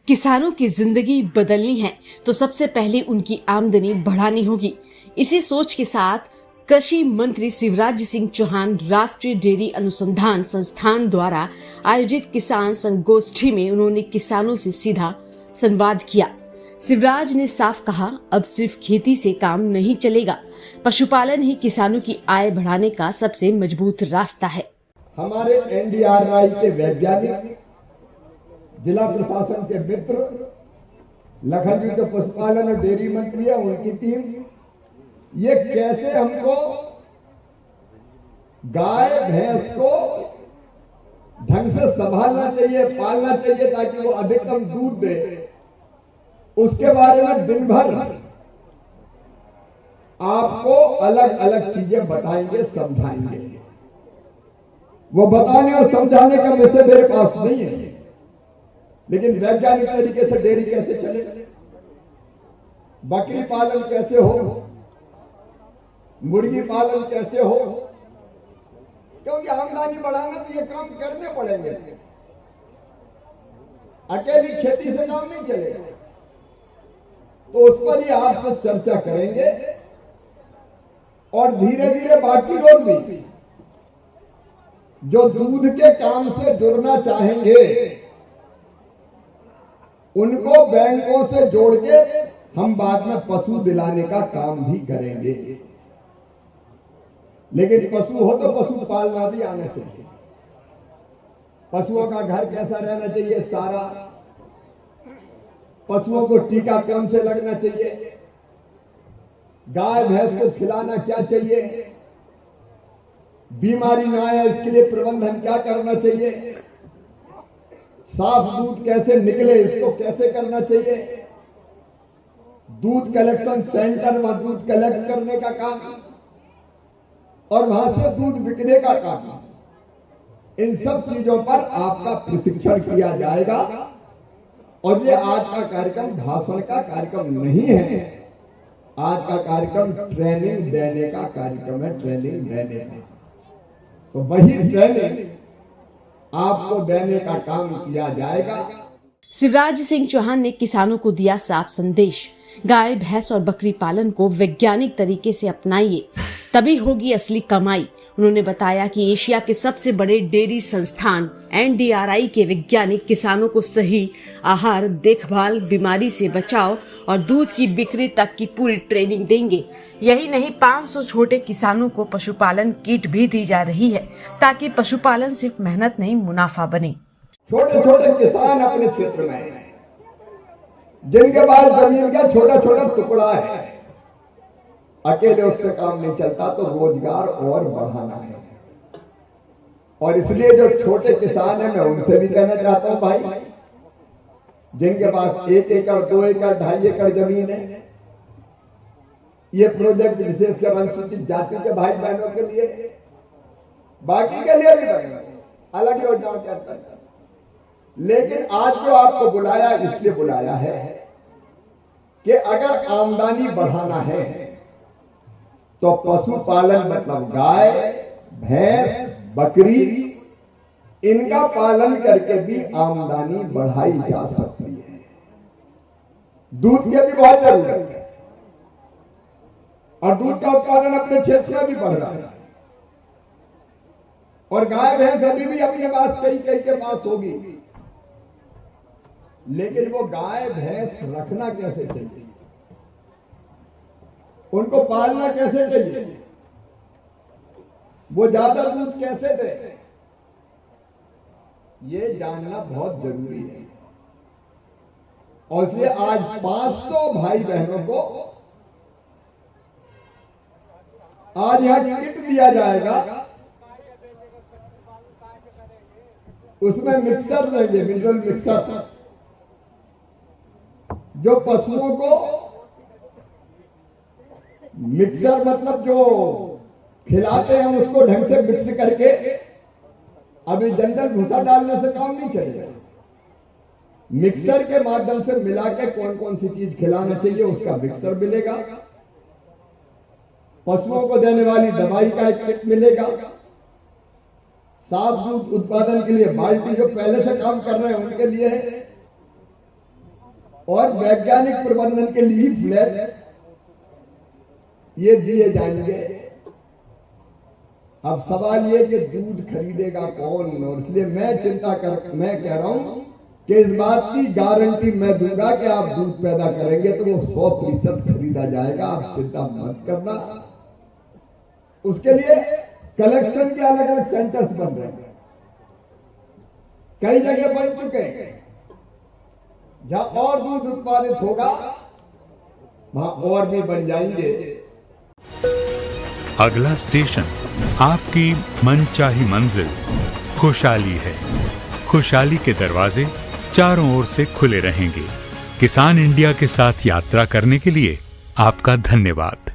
किसानों की जिंदगी बदलनी है तो सबसे पहले उनकी आमदनी बढ़ानी होगी। इसी सोच के साथ कृषि मंत्री शिवराज सिंह चौहान राष्ट्रीय डेयरी अनुसंधान संस्थान द्वारा आयोजित किसान संगोष्ठी में उन्होंने किसानों से सीधा संवाद किया। शिवराज ने साफ कहा, अब सिर्फ खेती से काम नहीं चलेगा, पशुपालन ही किसानों की आय बढ़ाने का सबसे मजबूत रास्ता है। हमारे एनडीआरआई के वैज्ञानिक, जिला प्रशासन के मित्र, लखन जी जो पशुपालन और डेयरी मंत्री है, उनकी टीम, ये कैसे हमको गाय भैंस को ढंग से संभालना चाहिए, पालना चाहिए ताकि वो अधिकतम दूध दे, उसके बारे में दिन भर आपको अलग अलग चीजें बताएंगे, समझाएंगे। वो बताने और समझाने का विषय मेरे पास नहीं है, लेकिन वैज्ञानिक तरीके से डेयरी कैसे चले, बकरी पालन कैसे हो, मुर्गी पालन कैसे हो, क्योंकि आमदनी बढ़ाना तो ये काम करने पड़ेंगे। अकेली खेती से काम नहीं चलेगा, तो उस पर ही आपसे चर्चा करेंगे और धीरे धीरे बाकी लोग भी जो दूध के काम से जुड़ना चाहेंगे उनको बैंकों से जोड़ के हम बाद में पशु दिलाने का काम भी करेंगे। लेकिन पशु हो तो पशु पालना भी आना चाहिए। पशुओं का घर कैसा रहना चाहिए, सारा पशुओं को टीका कौन से लगना चाहिए, गाय भैंस को खिलाना क्या चाहिए, बीमारी ना आए इसके लिए प्रबंधन क्या करना चाहिए, साफ दूध कैसे निकले इसको कैसे करना चाहिए, दूध कलेक्शन सेंटर में दूध कलेक्ट करने का काम और वहां से दूध बिकने का काम, इन सब चीजों पर आपका प्रशिक्षण किया जाएगा। और ये आज का कार्यक्रम भाषण का कार्यक्रम नहीं है, आज का कार्यक्रम ट्रेनिंग देने का कार्यक्रम है, ट्रेनिंग देने का। तो वही ट्रेनिंग आपको देने का काम किया जाएगा। शिवराज सिंह चौहान ने किसानों को दिया साफ संदेश, गाय भैंस और बकरी पालन को वैज्ञानिक तरीके से अपनाइए, तभी होगी असली कमाई। उन्होंने बताया कि एशिया के सबसे बड़े डेयरी संस्थान एनडीआरआई के वैज्ञानिक किसानों को सही आहार, देखभाल, बीमारी से बचाव और दूध की बिक्री तक की पूरी ट्रेनिंग देंगे। यही नहीं, 500 छोटे किसानों को पशुपालन किट भी दी जा रही है ताकि पशुपालन सिर्फ मेहनत नहीं, मुनाफा बने। छोटे छोटे किसान अपने क्षेत्र में जिनके पास जमीन का छोटा छोटा टुकड़ा है, अकेले उससे काम नहीं चलता, तो रोजगार और बढ़ाना है। और इसलिए जो छोटे किसान हैं, मैं उनसे भी कहना चाहता हूं, भाई जिनके पास 1 एकड़ 2 एकड़ 2.5 एकड़ जमीन है, ये प्रोजेक्ट विशेषकर अनुसूचित जाति के भाई बहनों के लिए, बाकी के लिए भी बनेगा, अलग योजनाओं के अंतर्गत। लेकिन आज जो आपको बुलाया, इसलिए बुलाया है कि अगर आमदनी बढ़ाना है तो पशुपालन मतलब गाय भैंस बकरी, इनका पालन करके भी आमदनी बढ़ाई जा सकती है। दूध की भी बहुत जरूरत है और दूध का उत्पादन अपने क्षेत्र में भी बढ़ रहा है। और गाय भैंस अभी भी अपने पास कई के पास होगी, लेकिन वो गाय भैंस रखना कैसे चाहिए, उनको पालना कैसे चाहिए, वो ज्यादा दूध कैसे दे, ये जानना बहुत जरूरी है। और इसलिए आज 500 भाई बहनों को आज यहां किट दिया जाएगा, उसमें मिक्सर देंगे, मिनरल मिक्सर, जो पशुओं को मिक्सर मतलब जो खिलाते हैं उसको ढंग से मिक्स करके, अभी जंगल भूसा डालने से काम नहीं चलेगा, मिक्सर के माध्यम से मिला के कौन कौन सी चीज खिलाना चाहिए उसका मिक्सर मिलेगा, पशुओं को देने वाली दवाई का एक किट मिलेगा, साफ दूध उत्पादन के लिए बाल्टी जो पहले से काम कर रहे हैं उनके लिए है, और वैज्ञानिक प्रबंधन के लिए फ्लैट ये दिए जाएंगे। अब सवाल ये कि दूध खरीदेगा कौन, और इसलिए मैं कह रहा हूं कि इस बात की गारंटी मैं दूंगा कि आप दूध पैदा करेंगे तो वो 100% खरीदा जाएगा, आप चिंता मत करना। उसके लिए कलेक्शन के अलग अलग सेंटर्स बन रहे हैं, कई जगह बन चुके हैं। जहां और दूध उत्पादित होगा वहां और भी बन जाएंगे। अगला स्टेशन आपकी मनचाही मंजिल खुशहाली है। खुशहाली के दरवाजे चारों ओर से खुले रहेंगे। किसान इंडिया के साथ यात्रा करने के लिए आपका धन्यवाद।